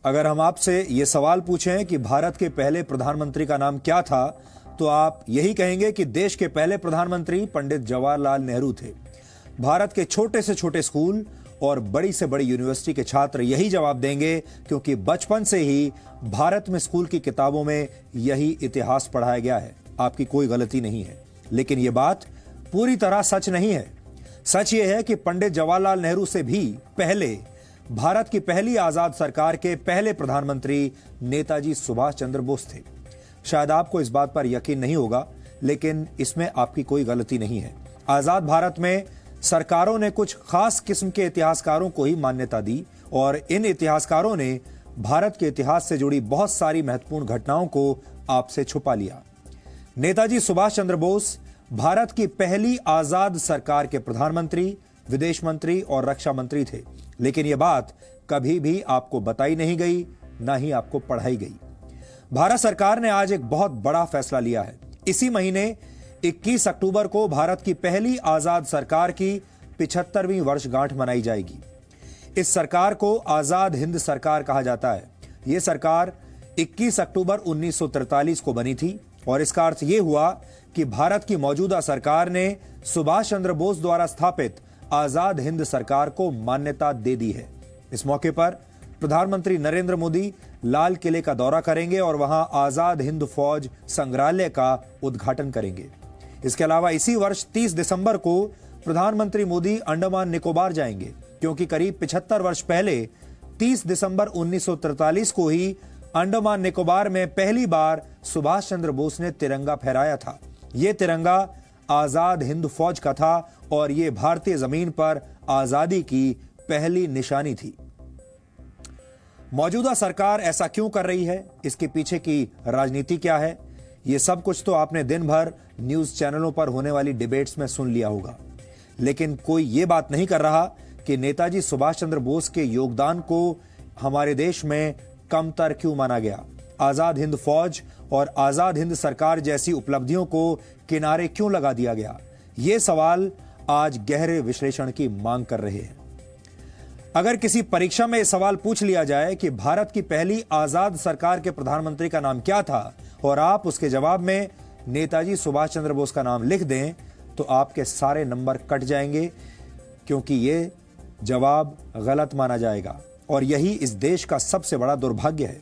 अगर हम आपसे ये सवाल पूछें कि भारत के पहले प्रधानमंत्री का नाम क्या था, तो आप यही कहेंगे कि देश के पहले प्रधानमंत्री पंडित जवाहरलाल नेहरू थे। भारत के छोटे से छोटे स्कूल और बड़ी से बड़ी यूनिवर्सिटी के छात्र यही जवाब देंगे, क्योंकि बचपन से ही भारत में स्कूल की किताबों में यही इतिहास पढ़ाया गया है। आपकी कोई गलती नहीं है, लेकिन यह बात पूरी तरह सच नहीं है। सच यह है कि पंडित जवाहरलाल नेहरू से भी पहले भारत की पहली आजाद सरकार के पहले प्रधानमंत्री नेताजी सुभाष चंद्र बोस थे। शायद आपको इस बात पर यकीन नहीं होगा, लेकिन इसमें आपकी कोई गलती नहीं है। आजाद भारत में सरकारों ने कुछ खास किस्म के इतिहासकारों को ही मान्यता दी, और इन इतिहासकारों ने भारत के इतिहास से जुड़ी बहुत सारी महत्वपूर्ण घटनाओं को आपसे छुपा लिया। नेताजी सुभाष चंद्र बोस भारत की पहली आजाद सरकार के प्रधानमंत्री, विदेश मंत्री और रक्षा मंत्री थे, लेकिन यह बात कभी भी आपको बताई नहीं गई, ना ही आपको पढ़ाई गई। भारत सरकार ने आज एक बहुत बड़ा फैसला लिया है। इसी महीने 21 अक्टूबर को भारत की पहली आजाद सरकार की 75वीं वर्षगांठ मनाई जाएगी। इस सरकार को आजाद हिंद सरकार कहा जाता है। यह सरकार 21 अक्टूबर 1943 को बनी थी, और इसका अर्थ यह हुआ कि भारत की मौजूदा सरकार ने सुभाष चंद्र बोस द्वारा स्थापित आजाद हिंद सरकार को मान्यता दे दी है। इस मौके पर प्रधानमंत्री नरेंद्र मोदी लाल किले का दौरा करेंगे और वहां आजाद हिंद फौज संग्रहालय का उद्घाटन करेंगे। इसके अलावा इसी वर्ष 30 दिसंबर को प्रधानमंत्री मोदी अंडमान निकोबार जाएंगे, क्योंकि करीब 75 वर्ष पहले 30 दिसंबर 1943 को ही अंडमान निकोबार में पहली बार सुभाष चंद्र बोस ने तिरंगा फहराया था। यह तिरंगा आजाद हिंद फौज का था, और यह भारतीय जमीन पर आजादी की पहली निशानी थी। मौजूदा सरकार ऐसा क्यों कर रही है, इसके पीछे की राजनीति क्या है, यह सब कुछ तो आपने दिन भर न्यूज चैनलों पर होने वाली डिबेट्स में सुन लिया होगा। लेकिन कोई यह बात नहीं कर रहा कि नेताजी सुभाष चंद्र बोस के योगदान को हमारे देश में कमतर क्यों माना गया। आजाद हिंद फौज और आजाद हिंद सरकार जैसी उपलब्धियों को किनारे क्यों लगा दिया गया। ये सवाल आज गहरे विश्लेषण की मांग कर रहे हैं। अगर किसी परीक्षा में यह सवाल पूछ लिया जाए कि भारत की पहली आजाद सरकार के प्रधानमंत्री का नाम क्या था, और आप उसके जवाब में नेताजी सुभाष चंद्र बोस का नाम लिख दें, तो आपके सारे नंबर कट जाएंगे, क्योंकि यह जवाब गलत माना जाएगा। और यही इस देश का सबसे बड़ा दुर्भाग्य है।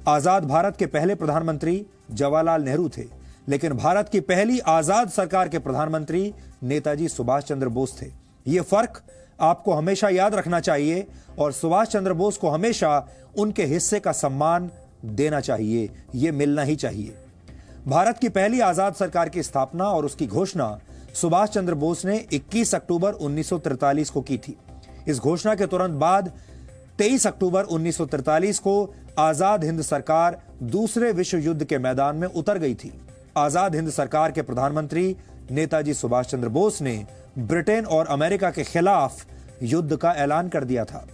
आजाद भारत के पहले प्रधानमंत्री जवाहरलाल नेहरू थे, लेकिन भारत की पहली आजाद सरकार के प्रधानमंत्री नेताजी सुभाष चंद्र बोस थे। यह फर्क आपको हमेशा याद रखना चाहिए, और सुभाष चंद्र बोस को हमेशा उनके हिस्से का सम्मान देना चाहिए। यह मिलना ही चाहिए। भारत की पहली आजाद सरकार की स्थापना और उसकी घोषणा सुभाष चंद्र बोस ने 21 अक्टूबर 1943 को की थी। इस घोषणा के तुरंत बाद 23 अक्टूबर 1943 को आजाद हिंद सरकार दूसरे विश्व युद्ध के मैदान में उतर गई थी। आजाद हिंद सरकार के प्रधानमंत्री नेताजी सुभाष चंद्र बोस ने ब्रिटेन और अमेरिका के खिलाफ युद्ध का ऐलान कर दिया था।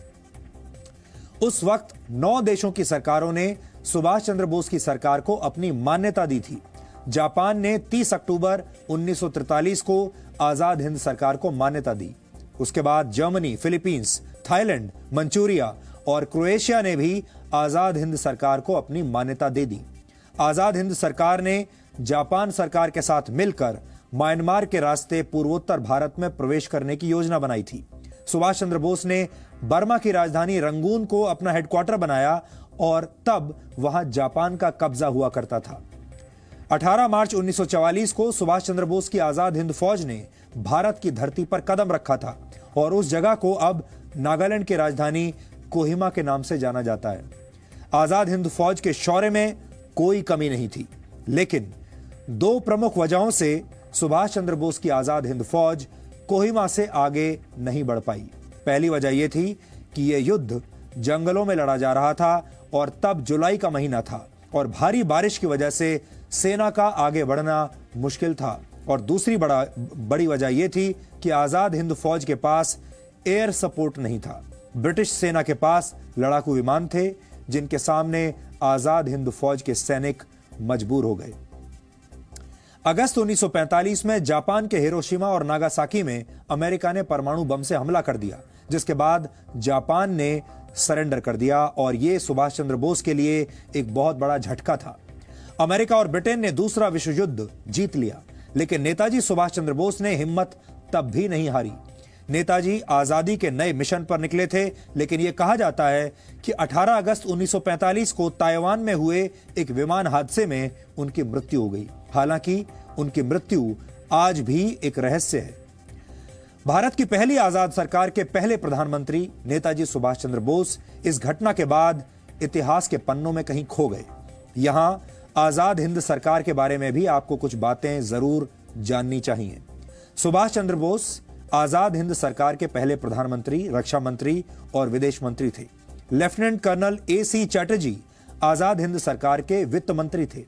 उस वक्त 9 देशों की सरकारों ने सुभाष चंद्र बोस की सरकार को अपनी मान्यता दी थी। जापान ने 30 अक्टूबर 1943 को आजाद हिंद सरकार को मान्यता दी। उसके बाद जर्मनी, फिलीपींस, थाईलैंड, मंचूरिया और क्रोएशिया ने भी आजाद हिंद सरकार को अपनी मान्यता दे दी। आजाद हिंद सरकार ने जापान सरकार के साथ मिलकर म्यांमार के रास्ते पूर्वोत्तर भारत में प्रवेश करने की योजना बनाई थी। सुभाष चंद्र बोस ने बर्मा की राजधानी रंगून को अपना हेडक्वार्टर बनाया, और तब वहां जापान का कब्जा हुआ करता था। 18 मार्च 1944 को सुभाष चंद्र बोस की आजाद हिंद फौज ने भारत की धरती पर कदम रखा था, और उस जगह को अब नागालैंड की राजधानी कोहिमा के नाम से जाना जाता है। आजाद हिंद फौज के शौर्य में कोई कमी नहीं थी, लेकिन 2 प्रमुख वजहों से सुभाष चंद्र बोस की आजाद हिंद फौज कोहिमा से आगे नहीं बढ़ पाई। पहली वजह यह थी कि यह युद्ध जंगलों में लड़ा जा रहा था, और तब जुलाई का महीना था, और भारी बारिश की वजह से सेना का आगे बढ़ना मुश्किल था। और दूसरी बड़ी वजह यह थी कि आजाद हिंद फौज के पास एयर सपोर्ट नहीं था। ब्रिटिश सेना के पास लड़ाकू विमान थे, जिनके सामने आजाद हिंद फौज के सैनिक मजबूर हो गए। अगस्त 1945 में जापान के हिरोशिमा और नागासाकी में अमेरिका ने परमाणु बम से हमला कर दिया, जिसके बाद जापान ने सरेंडर कर दिया और यह सुभाष चंद्र बोस के लिए एक बहुत बड़ा झटका था। अमेरिका और ब्रिटेन ने दूसरा विश्व युद्ध जीत लिया, लेकिन नेताजी सुभाष चंद्र बोस ने हिम्मत तब भी नहीं हारी। नेताजी आजादी के नए मिशन पर निकले थे, लेकिन यह कहा जाता है कि 18 अगस्त 1945 को ताइवान में हुए एक विमान हादसे में उनकी मृत्यु हो गई। हालांकि उनकी मृत्यु आज भी एक रहस्य है। भारत की पहली आजाद सरकार के पहले प्रधानमंत्री नेताजी सुभाष चंद्र बोस इस घटना के बाद इतिहास के पन्नों में कहीं खो गए। यहां आजाद हिंद सरकार के बारे में भी आपको कुछ बातें जरूर जाननी चाहिए। सुभाष चंद्र बोस आजाद हिंद सरकार के पहले प्रधानमंत्री, रक्षा मंत्री और विदेश मंत्री थे। Lieutenant colonel AC Chatterjee Azad Hind सरकार के वित्त मंत्री थे।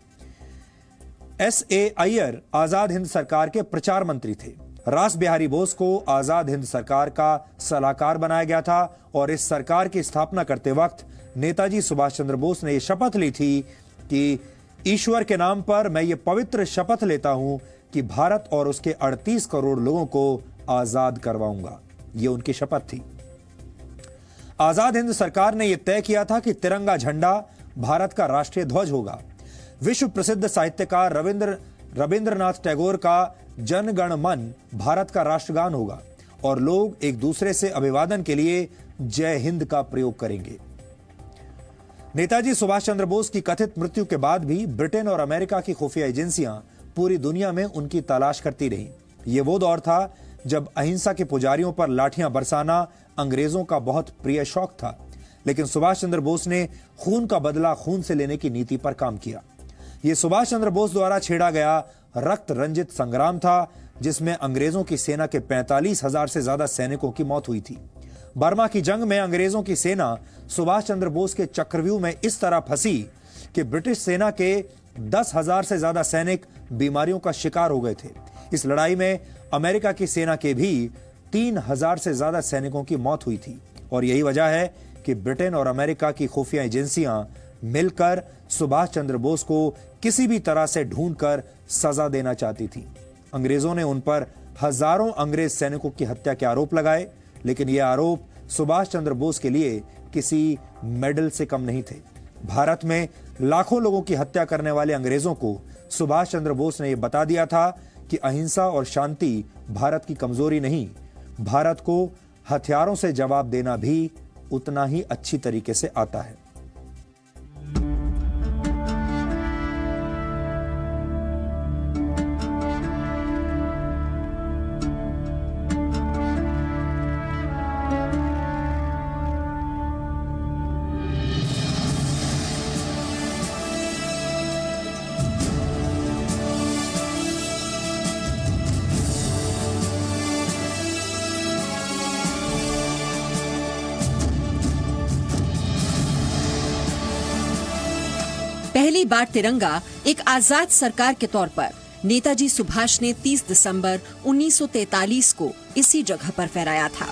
SA अय्यर आजाद हिंद सरकार के प्रचार मंत्री थे। रास बिहारी बोस को आजाद हिंद सरकार का सलाहकार बनाया गया था और इस सरकार की स्थापना करते वक्त नेताजी सुभाष चंद्र बोस ने यह शपथ ली थी कि ईश्वर के नाम पर मैं ये पवित्र शपथ लेता हूं कि भारत और उसके 38 करोड़ लोगों को आजाद करवाऊंगा। ये उनकी शपथ थी। आजाद हिंद सरकार ने यह तय किया था कि तिरंगा झंडा भारत का राष्ट्रीय ध्वज होगा। विश्व प्रसिद्ध साहित्यकार रविंद्रनाथ टैगोर का जन गण मन भारत का राष्ट्रगान होगा और लोग एक दूसरे से अभिवादन के लिए जय हिंद का प्रयोग करेंगे। नेताजी सुभाष चंद्र बोस की कथित मृत्यु के बाद भी ब्रिटेन और अमेरिका की खुफिया एजेंसियां पूरी दुनिया में उनकी तलाश करती रहीं। यह वो दौर था जब अहिंसा के पुजारियों पर लाठियां बरसाना अंग्रेजों का बहुत प्रिय शौक था, लेकिन सुभाष चंद्र बोस ने खून का बदला खून से लेने की नीति पर काम किया। यह सुभाष चंद्र बोस द्वारा छेड़ा गया रक्त रंजित संग्राम था, जिसमें अंग्रेजों की सेना के 45,000 से ज्यादा सैनिकों की मौत हुई थी। बर्मा की जंग में अंग्रेजों की सेना सुभाष चंद्र बोस के चक्रव्यूह में इस तरह फंसी कि ब्रिटिश सेना के 10,000 से ज्यादा सैनिक बीमारियों का शिकार हो गए थे। इस लड़ाई में अमेरिका की सेना के भी 3,000 से ज्यादा सैनिकों की मौत हुई थी और यही वजह है कि ब्रिटेन और अमेरिका की खुफिया एजेंसियां मिलकर सुभाष चंद्र बोस को किसी भी तरह से ढूंढकर सजा देना चाहती थी। अंग्रेजों ने उन पर हजारों अंग्रेज सैनिकों की हत्या के आरोप लगाए, लेकिन ये आरोप सुभाष चंद्र बोस के लिए किसी मेडल से कम नहीं थे। भारत में लाखों लोगों की हत्या करने वाले अंग्रेजों को सुभाष चंद्र बोस ने यह बता दिया था कि अहिंसा और शांति भारत की कमजोरी नहीं, भारत को हथियारों से जवाब देना भी उतना ही अच्छी तरीके से आता है। पहली बार तिरंगा एक आजाद सरकार के तौर पर नेताजी सुभाष ने 30 दिसंबर 1943 को इसी जगह पर फहराया था।